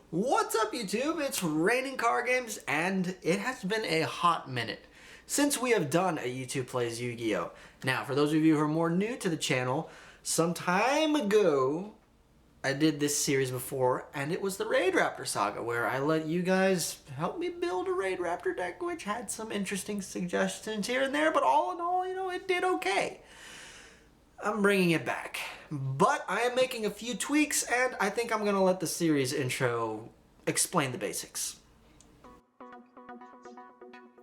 What's up, YouTube? It's RainingCardGames, and it has been a hot minute since we have done a YouTube Plays Yu-Gi-Oh! Now, for those of you who are more new to the channel, some time ago, I did this series before, and it was the Raid Raptor Saga, where I let you guys help me build a Raid Raptor deck, which had some interesting suggestions here and there, but all in all, it did okay. I'm bringing it back, but I am making a few tweaks, and I think I'm going to let the series intro explain the basics.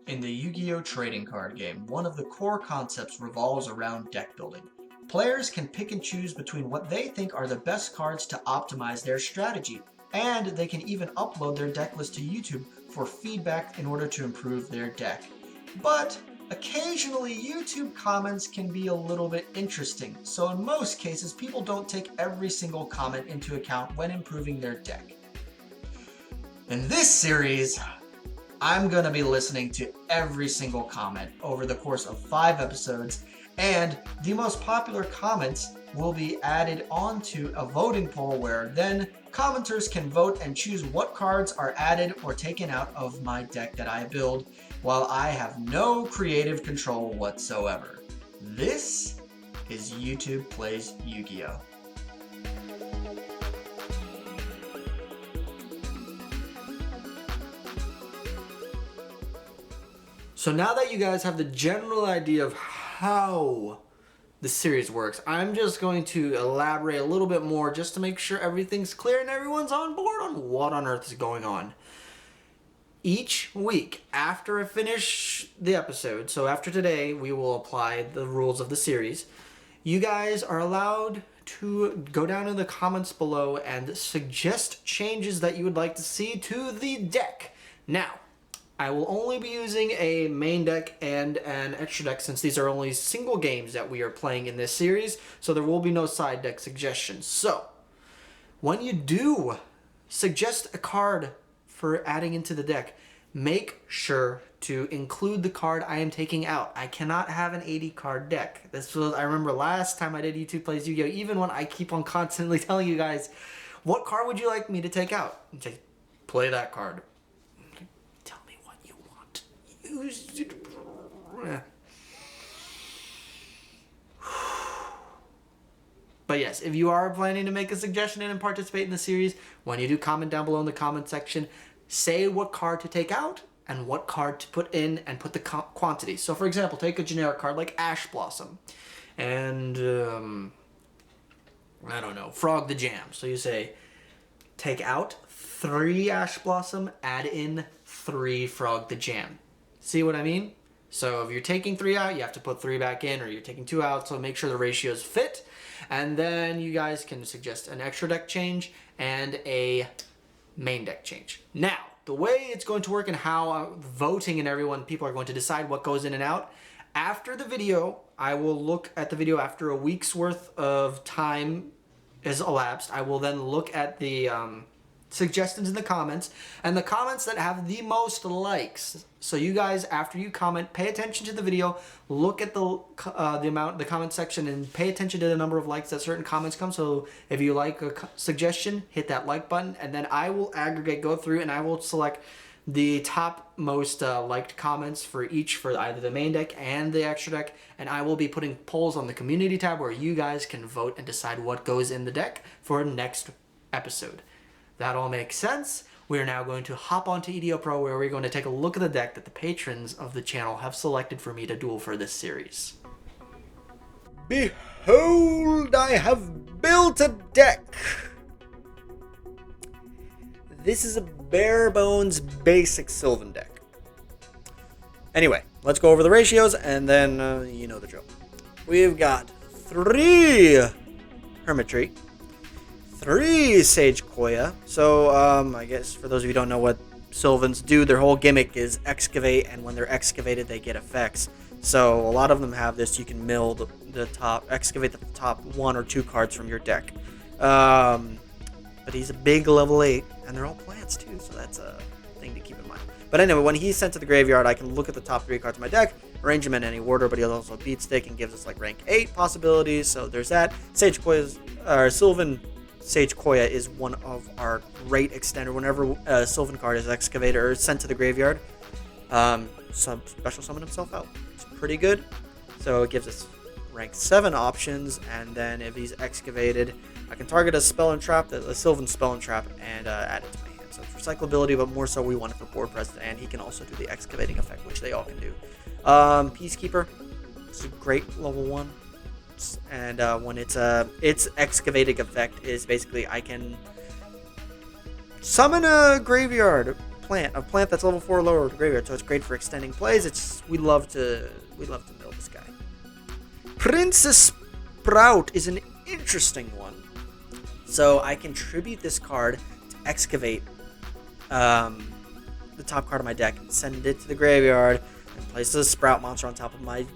In the Yu-Gi-Oh! Trading card game, one of the core concepts revolves around deck building. Players can pick and choose between what they think are the best cards to optimize their strategy, and they can even upload their deck list to YouTube for feedback in order to improve their deck. But occasionally, YouTube comments can be a little bit interesting, so in most cases, people don't take every single comment into account when improving their deck. In this series, I'm going to be listening to every single comment over the course of 5 episodes, and the most popular comments will be added onto a voting poll where then commenters can vote and choose what cards are added or taken out of my deck that I build, while I have no creative control whatsoever. This is YouTube Plays Yu-Gi-Oh! So now that you guys have the general idea of how the series works, I'm just going to elaborate a little bit more just to make sure everything's clear and everyone's on board on what on earth is going on. Each week after I finish the episode, so after today, we will apply the rules of the series. You guys are allowed to go down in the comments below and suggest changes that you would like to see to the deck. Now, I will only be using a main deck and an extra deck since these are only single games that we are playing in this series, so there will be no side deck suggestions. So, when you do suggest a card for adding into the deck, make sure to include the card I am taking out. I cannot have an 80 card deck. This was, I remember last time I did YouTube Plays Yu-Gi-Oh! Even when I keep on constantly telling you guys, what card would you like me to take out? And say, play that card. Tell me what you want. Use it. But yes, if you are planning to make a suggestion and participate in the series, when you do comment down below in the comment section, say what card to take out and what card to put in and put the quantity. So for example, take a generic card like Ash Blossom and, I don't know, Frog the Jam. So you say, take out 3 Ash Blossom, add in 3 Frog the Jam. See what I mean? So if you're taking 3 out, you have to put 3 back in, or you're taking 2 out, so make sure the ratios fit. And then you guys can suggest an extra deck change and a main deck change. Now, the way it's going to work and how voting and people are going to decide what goes in and out, after the video, I will look at the video after a week's worth of time is elapsed. I will then look at the suggestions in the comments, and the comments that have the most likes. So you guys, after you comment, pay attention to the video, look at the comment section, and pay attention to the number of likes that certain comments come. So if you like a suggestion, hit that like button, and then I will aggregate, go through, and I will select the top most liked comments for each, for either the main deck and the extra deck, and I will be putting polls on the community tab where you guys can vote and decide what goes in the deck for next episode. That all makes sense. We're now going to hop onto EDO Pro, where we're going to take a look at the deck that the patrons of the channel have selected for me to duel for this series. Behold, I have built a deck! This is a bare bones basic Sylvan deck. Anyway, let's go over the ratios, and then you know the drill. We've got 3 Hermitry, 3 Sage Koya. So, I guess for those of you who don't know what Sylvans do, their whole gimmick is excavate, and when they're excavated, they get effects. So, a lot of them have this. You can mill excavate the top 1 or 2 cards from your deck. But he's a big level 8, and they're all plants too, so that's a thing to keep in mind. But anyway, when he's sent to the graveyard, I can look at the top 3 cards of my deck, arrange them in any order, but he also beat stick and gives us like rank 8 possibilities, so there's that. Sage Koya's, Sylvan Sage Koya is one of our great extender. Whenever a Sylvan card is excavated or sent to the graveyard, special summon himself out. It's pretty good. So it gives us rank 7 options, and then if he's excavated, I can target a spell and trap, a Sylvan spell and trap, and add it to my hand. So it's recyclability, but more so we want it for board presence, and he can also do the excavating effect, which they all can do. Peacekeeper, it's a great level 1. And when its excavating effect is basically I can summon a graveyard plant, a plant that's level 4 or lower to graveyard, so it's great for extending plays. We love to mill this guy. Princess Sprout is an interesting one. So I can tribute this card to excavate the top card of my deck, send it to the graveyard, and place a Sprout monster on top of my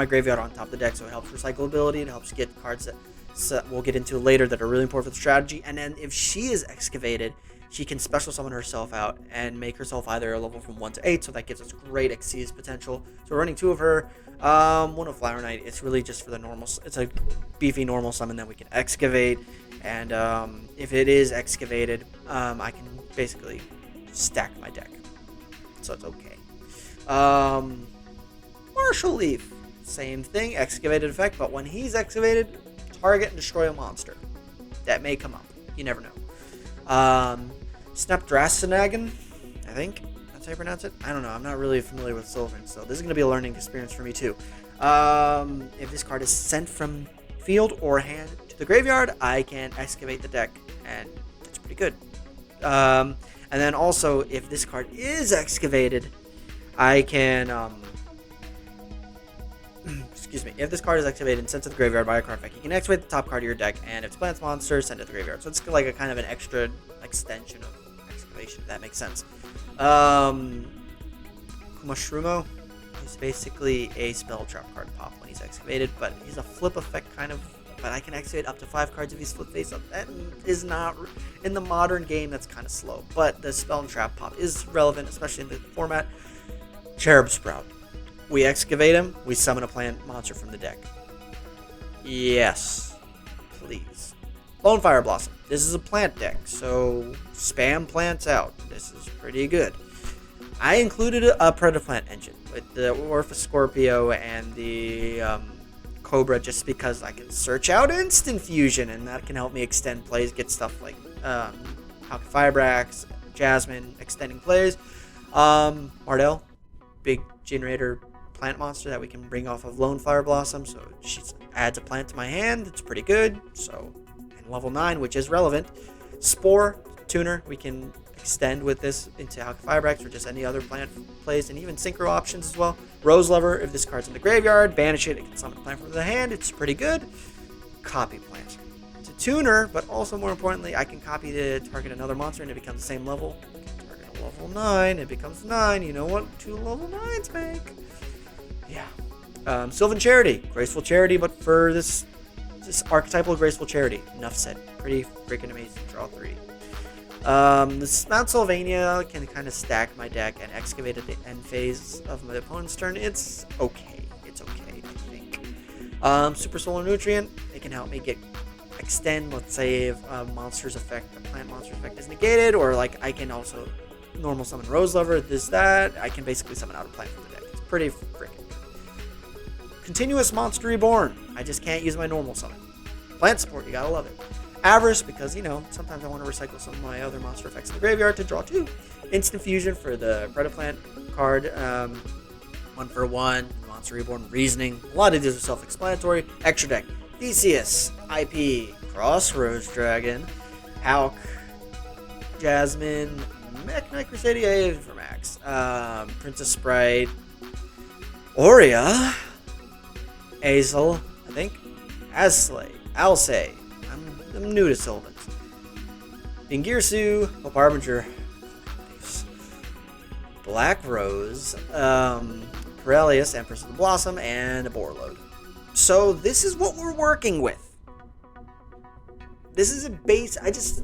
graveyard on top of the deck, so it helps recyclability. It helps get cards that we'll get into later that are really important for the strategy. And then if she is excavated, she can special summon herself out and make herself either a level from 1 to 8, so that gives us great Xyz potential. So we're running 2 of her. One of Flower Knight. It's really just for the normal. It's a beefy normal summon that we can excavate, and if it is excavated, I can basically stack my deck, so it's okay. Martial Leaf. Same thing, excavated effect, but when he's excavated, target and destroy a monster. That may come up. You never know. Snapdrasanagan, I think that's how you pronounce it. I don't know. I'm not really familiar with Sylvan, so this is going to be a learning experience for me too. If this card is sent from field or hand to the graveyard, I can excavate the deck, and that's pretty good. And then also, if this card is excavated, I can... excuse me, if this card is activated and sent to the graveyard by a card effect, you can activate the top card of your deck, and if it's plants monster, send it to the graveyard. So it's like a kind of an extra extension of excavation, if that makes sense. Kumashrumo is basically a spell trap card pop when he's excavated, but he's a flip effect kind of, but I can activate up to 5 cards if he's flip face up. That is not, in the modern game, that's kind of slow, but the spell and trap pop is relevant, especially in the format. Cherub Sprout. We excavate him, we summon a plant monster from the deck. Yes, please. Lone Fire Blossom. This is a plant deck, so spam plants out. This is pretty good. I included a Predaplant engine with the Orpha Scorpio and the Cobra just because I can search out Instant Fusion, and that can help me extend plays, get stuff like Firebrax, Jasmine, extending plays. Mardell, big generator plant monster that we can bring off of Lone Fire Blossom, so she adds a plant to my hand. It's pretty good. So, and level 9, which is relevant. Spore, tuner, we can extend with this into Firebrax or just any other plant plays, and even synchro options as well. Rose Lover, if this card's in the graveyard, banish it, it can summon a plant from the hand. It's pretty good. Copy plant. It's a tuner, but also more importantly, I can copy to target another monster and it becomes the same level. Target a level 9, it becomes 9. You know what 2 level 9s make? Yeah. Sylvan Charity. Graceful Charity, but for this archetypal Graceful Charity. Enough said. Pretty freaking amazing. Draw 3. This Mount Sylvania can kind of stack my deck and excavate at the end phase of my opponent's turn. It's okay. It's okay, I think. Super Solar Nutrient. It can help me extend, let's say, if a monster's effect, a plant monster effect is negated, or like I can also normal summon Rose Lover, that. I can basically summon out a plant from the deck. It's pretty freaking good. Continuous Monster Reborn. I just can't use my normal summon. Plant support, you gotta love it. Avarice, because, you know, sometimes I want to recycle some of my other monster effects in the graveyard to draw 2. Instant Fusion for the Predaplant card. 1 for 1. Monster Reborn Reasoning. A lot of these are self-explanatory. Extra deck. Theseus. IP. Crossroads Dragon. Hawk. Jasmine. Mech Knight Crusadia for Max. Princess Sprite. Aurea. Azel, I think. Aslay. Alsay. I'm new to Sylvans. Ingirsu, Hope Harbinger, Black Rose, Corellius, Empress of the Blossom, and a Borload. So this is what we're working with. This is a base. I just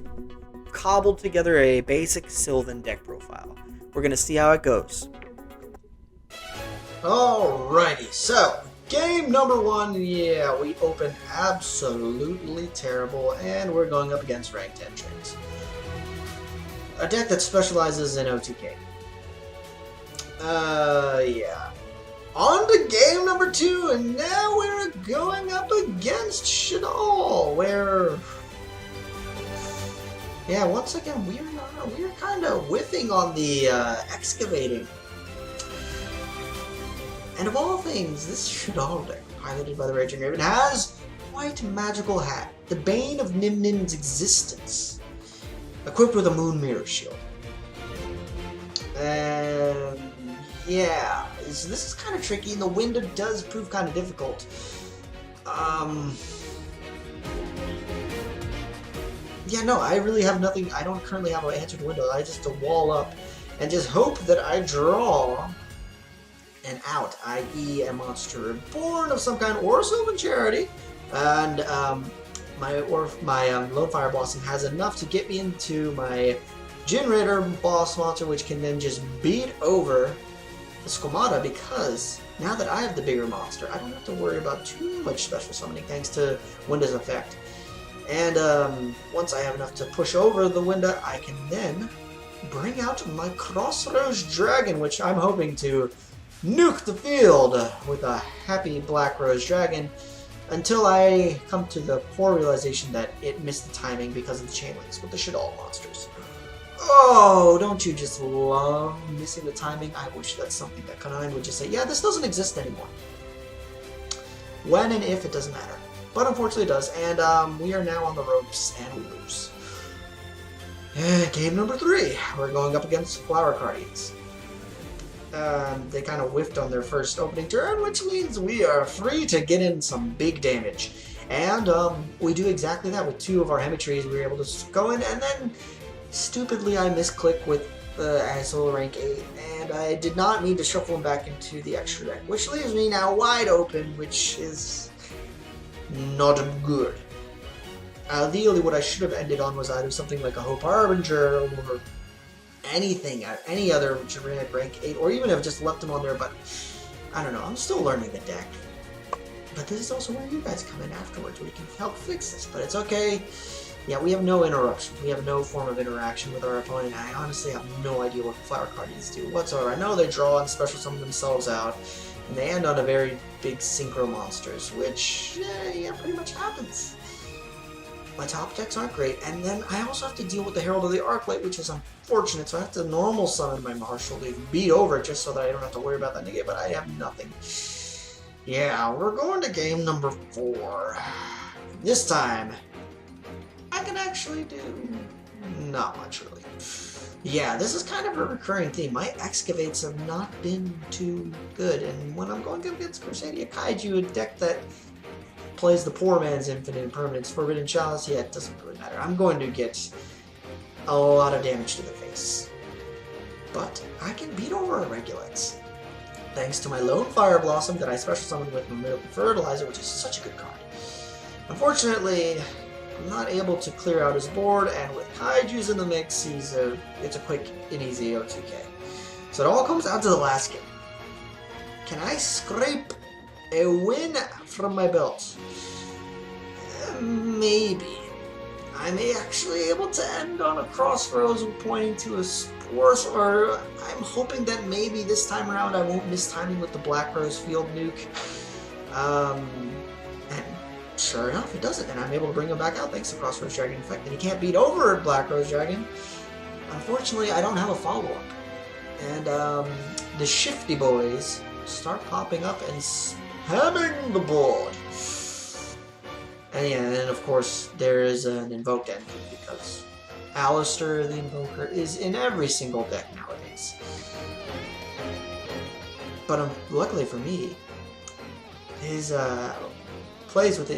cobbled together a basic Sylvan deck profile. We're gonna see how it goes. Alrighty, so Game number 1, yeah, we opened absolutely terrible, and we're going up against ranked entrants. A deck that specializes in OTK. Yeah. On to game number 2, and now we're going up against Shadal, where... Yeah, once again, we're kind of whiffing on the excavating. And of all things, this Shadal deck, piloted by the Raging Raven, has White Magical Hat, the bane of Nimnin's existence, equipped with a Moon Mirror Shield. Yeah, so this is kind of tricky, and the window does prove kind of difficult. Yeah, no, I really have nothing. I don't currently have an answer to window. I just wall up and just hope that I draw an out, i.e. a monster reborn of some kind, or a Sylvan charity, and my Lone Fire Blossom has enough to get me into my Generator boss monster, which can then just beat over the Squamata, because now that I have the bigger monster, I don't have to worry about too much special summoning thanks to Winda's effect. And once I have enough to push over the Winda, I can then bring out my Crossroads Dragon, which I'm hoping to nuke the field with a happy Black Rose Dragon until I come to the poor realization that it missed the timing because of the chain links with the Shadal monsters. Oh, don't you just love missing the timing? I wish that's something that Konami would just say, yeah, this doesn't exist anymore. When and if, it doesn't matter. But unfortunately it does, and we are now on the ropes, and we lose. Game number 3, we're going up against Flower Guardians. They kind of whiffed on their first opening turn, which means we are free to get in some big damage. And we do exactly that with 2 of our Hemitrees. We were able to go in, and then stupidly I misclick with the Asshole rank 8, and I did not mean to shuffle him back into the extra deck, which leaves me now wide open, which is not good. Ideally, what I should have ended on was either something like a Hope Harbinger or anything, any other rank 8, or even have just left him on there, but I don't know, I'm still learning the deck. But this is also where you guys come in afterwards, where you can help fix this, but it's okay. Yeah, we have no interruptions. We have no form of interaction with our opponent. I honestly have no idea what Flower Guardians do whatsoever. I know they draw and special summon themselves out, and they end on a very big Synchro Monsters, which, yeah, pretty much happens. My top decks aren't great, and then I also have to deal with the Herald of the Arclight, which is unfortunate, so I have to normal summon my Marshal to beat over it just so that I don't have to worry about that negate, but I have nothing. Yeah, we're going to game number 4. This time, I can actually do not much, really. Yeah, this is kind of a recurring theme. My excavates have not been too good, and when I'm going up against Crusadia Kaiju, a deck that plays the poor man's Infinite Impermanence, Forbidden Chalice, yeah, it doesn't really matter. I'm going to get a lot of damage to the face. But I can beat over Regulates, thanks to my Lone Fire Blossom that I special summoned with Miracle Fertilizer, which is such a good card. Unfortunately, I'm not able to clear out his board, and with Kaiju's in the mix, it's a quick and easy O2K. So it all comes down to the last game. Can I scrape a win from my belt? Maybe. I may actually be able to end on a Crossroads pointing to a Spores, or I'm hoping that maybe this time around I won't miss timing with the Black Rose Field Nuke. And sure enough, it doesn't, and I'm able to bring him back out thanks to Crossroads Dragon effect, and he can't beat over Black Rose Dragon. Unfortunately, I don't have a follow-up. And the Shifty Boys start popping up and spamming the board. And yeah, and of course, there is an Invoked Envy, because Alistair the Invoker is in every single deck nowadays. But luckily for me, his plays with the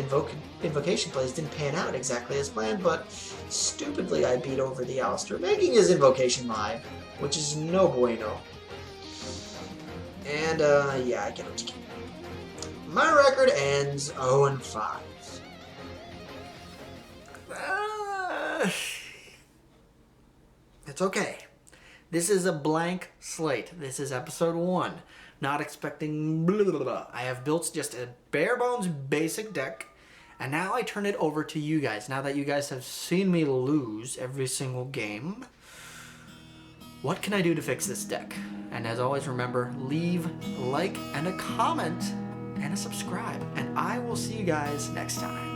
invocation plays didn't pan out exactly as planned, but stupidly I beat over the Alistair, making his invocation live, which is no bueno. And yeah, I get it. My record ends 0-5. It's okay. This is a blank slate. This is episode 1. Not expecting blah, blah, blah. I have built just a bare bones basic deck, and now I turn it over to you guys. Now that you guys have seen me lose every single game, what can I do to fix this deck? And as always, remember, leave a like and a comment and a subscribe, and I will see you guys next time.